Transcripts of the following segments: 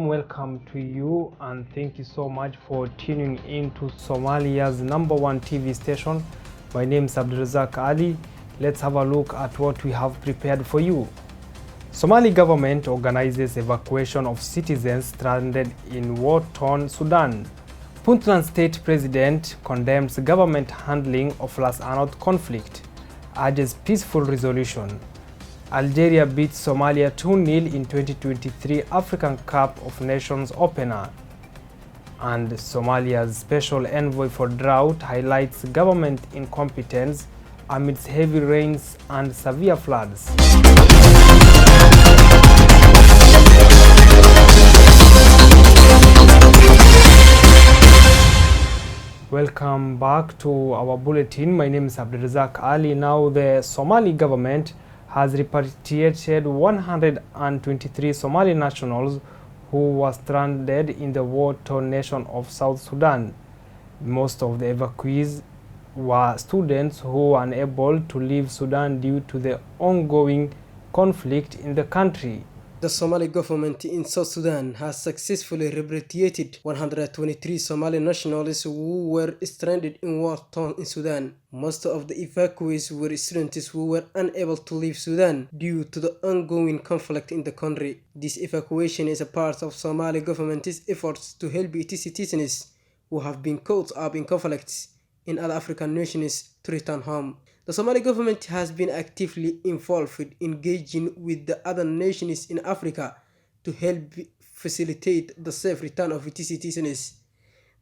welcome to you, and thank you so much for tuning in to Somalia's #1 TV station. My name is Abdulrazak Ali. Let's have a look at what we have prepared for you. Somali government organizes evacuation of citizens stranded in war-torn Sudan. Puntland State President condemns government handling of Las Anod conflict, urges peaceful resolution. Algeria beats Somalia 2-0 in 2023 African Cup of Nations opener. And Somalia's special envoy for drought highlights government incompetence amidst heavy rains and severe floods. Welcome back to our bulletin. My name is Abdulrazak Ali. Now the Somali government has repatriated 123 Somali nationals who were stranded in the war-torn nation of South Sudan. Most of the evacuees were students who were unable to leave Sudan due to the ongoing conflict in the country. The Somali government in South Sudan has successfully repatriated 123 Somali nationals who were stranded in war-torn in Sudan. Most of the evacuees were students who were unable to leave Sudan due to the ongoing conflict in the country. This evacuation is a part of Somali government's efforts to help its citizens who have been caught up in conflicts in other African nations to return home. The Somali government has been actively involved in engaging with the other nations in Africa to help facilitate the safe return of its citizens.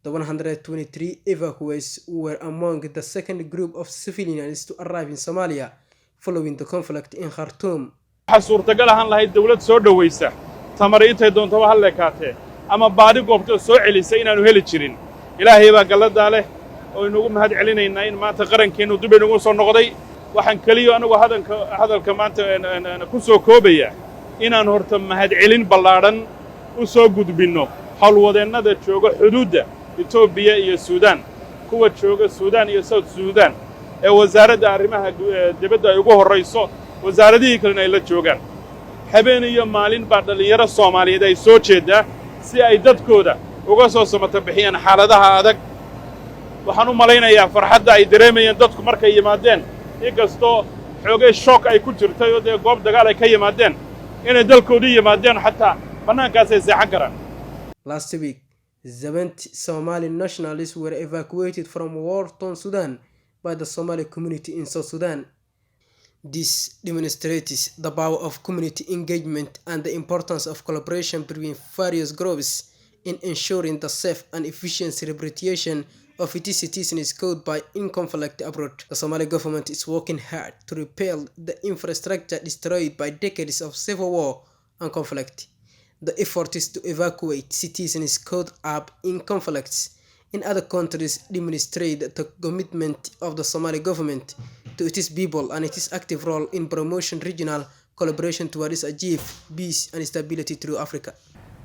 The 123 evacuees were among the second group of civilians to arrive in Somalia following the conflict in Khartoum. suurtagal ahaan lahayd dawlad soo dhawaysa tamariintay doontaba hal leekaatee ama baadi goobta soo celisay inaanu heli jirin ilaahay baa gallada leh oo inagu mahad celinaynaa in maanta qarankeenu dib inagu soo noqday waxaan kaliya anigu hadalka maanta ku soo koobaya inaan horta mahad celin ballaaran u soo gudbino hawlwadeennada jooga xuduudda Itoobiya iyo Suudaan kuwa jooga Suudaan iyo South Suudaan ee wasaaradda arrimaha dibadda ay ugu horeyso wasaaradihii kale ay la joogaan habeen iyo maalin baa dhalinyaro Soomaaliyeed ay soo jeedaa si ay dadkooda uga soo samata bixiyaan xaaladaha adag waxaan u malaynayaa farxadda ay dareemayeen dadku markay yimaadeen inkastoo xoogay shock ay ku jirtay oo dee goob dagaal ay ka yimaadeen inay dalkoodii yimaadeen xataa bannaankaas ay seexan karaan. Last week, 70 Somali nationalists were evacuated from war-torn Sudan by the Somali community in South Sudan. This demonstrates the power of community engagement and the importance of collaboration between various groups in ensuring the safe and efficient repatriation of its citizens caught by in conflict abroad. The Somali government is working hard to repair the infrastructure destroyed by decades of civil war and conflict. The effort is to evacuate citizens caught up in conflicts in other countries demonstrate the commitment of the Somali government to its people and its active role in promoting regional collaboration towards achieve peace and stability through Africa.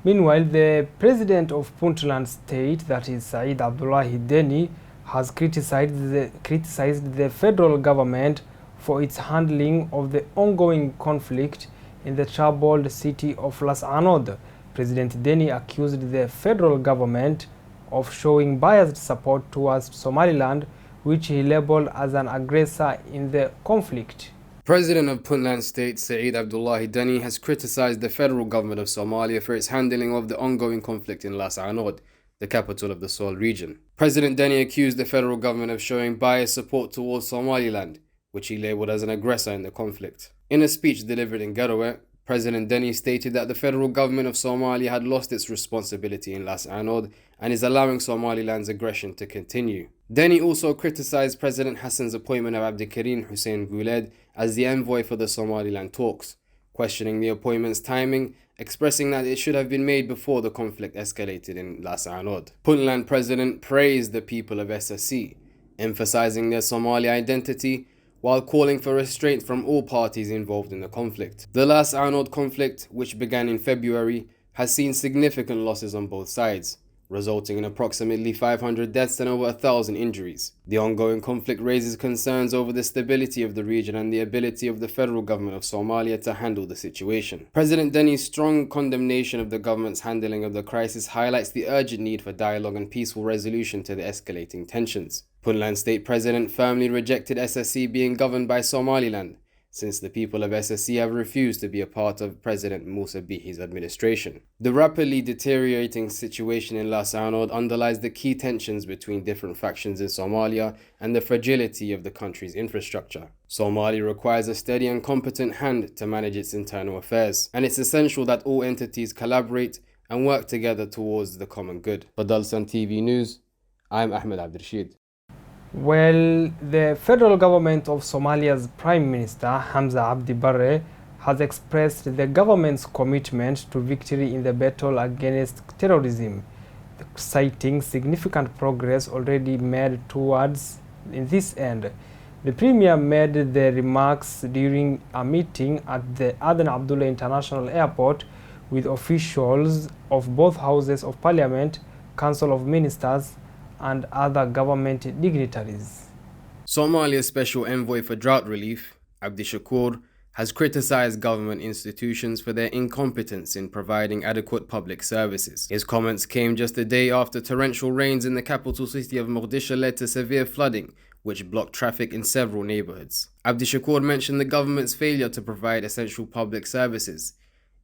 Meanwhile, the president of Puntland State, that is Said Abdullahi Deni, has criticized the federal government for its handling of the ongoing conflict in the troubled city of Las Anod. President Deni accused the federal government of showing biased support towards Somaliland, which he labeled as an aggressor in the conflict. President of Puntland State, Said Abdullahi Deni, has criticized the federal government of Somalia for its handling of the ongoing conflict in Las Anod, the capital of the Sol region. President Deni accused the federal government of showing biased support towards Somaliland, which he labeled as an aggressor in the conflict. In a speech delivered in Garowe, President Deni stated that the federal government of Somalia had lost its responsibility in Las Anod and is allowing Somaliland's aggression to continue. Deni also criticized President Hassan's appointment of Abdikarim Hussein Guled as the envoy for the Somaliland talks, questioning the appointment's timing, expressing that it should have been made before the conflict escalated in Las Anod. Puntland President praised the people of SSC, emphasizing their Somali identity while calling for restraint from all parties involved in the conflict. The Las Anod conflict, which began in February, has seen significant losses on both sides, resulting in approximately 500 deaths and over 1,000 injuries. The ongoing conflict raises concerns over the stability of the region and the ability of the federal government of Somalia to handle the situation. President Deni's strong condemnation of the government's handling of the crisis highlights the urgent need for dialogue and peaceful resolution to the escalating tensions. Puntland State President firmly rejected SSC being governed by Somaliland, since the people of SSC have refused to be a part of President Musa Bihi's administration. The rapidly deteriorating situation in Las Anod underlies the key tensions between different factions in Somalia and the fragility of the country's infrastructure. Somalia requires a steady and competent hand to manage its internal affairs, and it's essential that all entities collaborate and work together towards the common good. For Dalsan TV News, I'm Ahmed Abdirashid. Well, the federal government of Somalia's Prime Minister Hamza Abdi Barre has expressed the government's commitment to victory in the battle against terrorism, citing significant progress already made towards this end. The Premier made the remarks during a meeting at the Aden Abdullah International Airport with officials of both Houses of Parliament, Council of Ministers, and other government dignitaries. Somalia's Special Envoy for Drought Relief, Abdi Shakur, has criticized government institutions for their incompetence in providing adequate public services. His comments came just a day after torrential rains in the capital city of Mogadishu led to severe flooding, which blocked traffic in several neighborhoods. Abdi Shakur mentioned the government's failure to provide essential public services,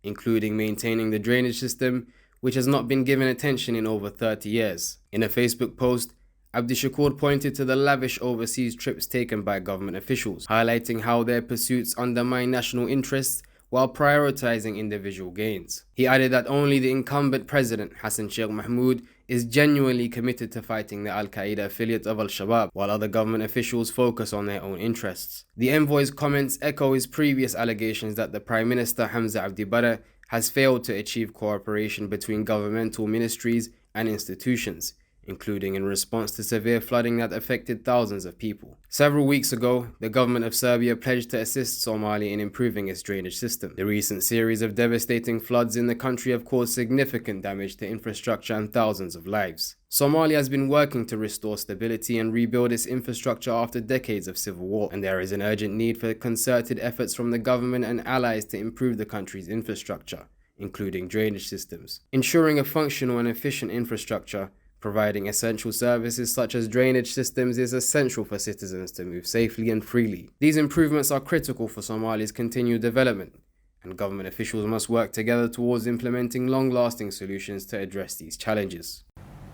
including maintaining the drainage system, which has not been given attention in over 30 years. In a Facebook post, Abdi Shakur pointed to the lavish overseas trips taken by government officials, highlighting how their pursuits undermine national interests while prioritizing individual gains. He added that only the incumbent president, Hassan Sheikh Mahmoud, is genuinely committed to fighting the Al-Qaeda affiliate of Al-Shabaab, while other government officials focus on their own interests. The envoy's comments echo his previous allegations that the Prime Minister Hamza Abdi Barre has failed to achieve cooperation between governmental ministries and institutions, including in response to severe flooding that affected thousands of people. Several weeks ago, the government of Serbia pledged to assist Somalia in improving its drainage system. The recent series of devastating floods in the country have caused significant damage to infrastructure and thousands of lives. Somalia has been working to restore stability and rebuild its infrastructure after decades of civil war, and there is an urgent need for concerted efforts from the government and allies to improve the country's infrastructure, including drainage systems. Ensuring a functional and efficient infrastructure, providing essential services such as drainage systems, is essential for citizens to move safely and freely. These improvements are critical for Somalia's continued development, and government officials must work together towards implementing long-lasting solutions to address these challenges.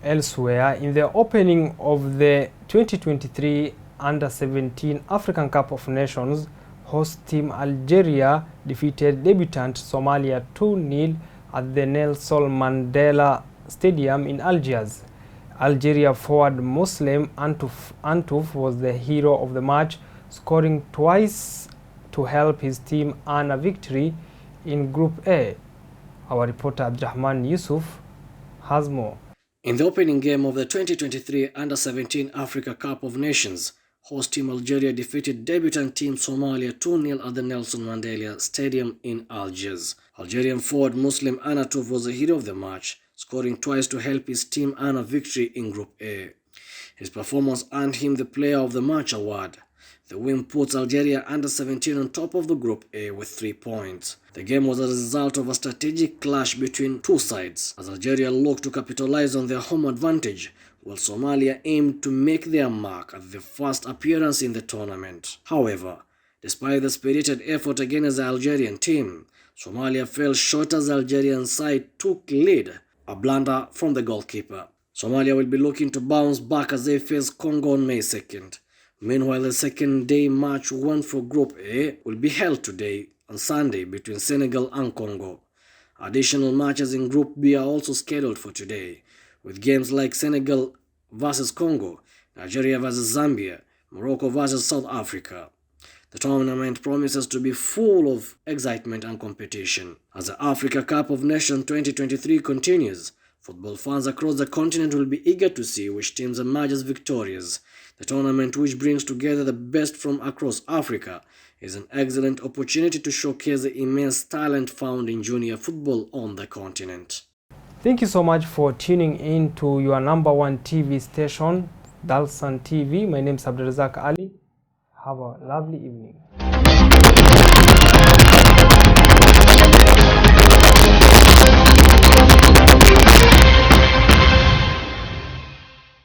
Elsewhere, in the opening of the 2023 Under-17 African Cup of Nations, host team Algeria defeated debutant Somalia 2-0 at the Nelson Mandela Stadium in Algiers. Algeria forward Muslim Antouf was the hero of the match, scoring twice to help his team earn a victory in Group A. Our reporter Abdurrahman Yusuf has more. In the opening game of the 2023 Under-17 Africa Cup of Nations, host team Algeria defeated debutant team Somalia 2-0 at the Nelson Mandela Stadium in Algiers. Algerian forward Muslim Anatouf was the hero of the match, scoring twice to help his team earn a victory in Group A. His performance earned him the Player of the Match award. The win puts Algeria Under-17 on top of the Group A with 3 points. The game was a result of a strategic clash between two sides, as Algeria looked to capitalize on their home advantage, while Somalia aimed to make their mark at their first appearance in the tournament. However, despite the spirited effort against the Algerian team, Somalia fell short as the Algerian side took lead, a blunder from the goalkeeper. Somalia will be looking to bounce back as they face Congo on May 2nd. Meanwhile, the second-day match 1 for Group A will be held today on Sunday between Senegal and Congo. Additional matches in Group B are also scheduled for today, with games like Senegal vs Congo, Nigeria vs Zambia, Morocco vs South Africa. The tournament promises to be full of excitement and competition. As the Africa Cup of Nations 2023 continues, football fans across the continent will be eager to see which teams emerges victorious. The tournament, which brings together the best from across Africa, is an excellent opportunity to showcase the immense talent found in junior football on the continent. Thank you so much for tuning in to your #1 TV station, Dalsan TV. My name is Abdulrazak Ali. Have a lovely evening.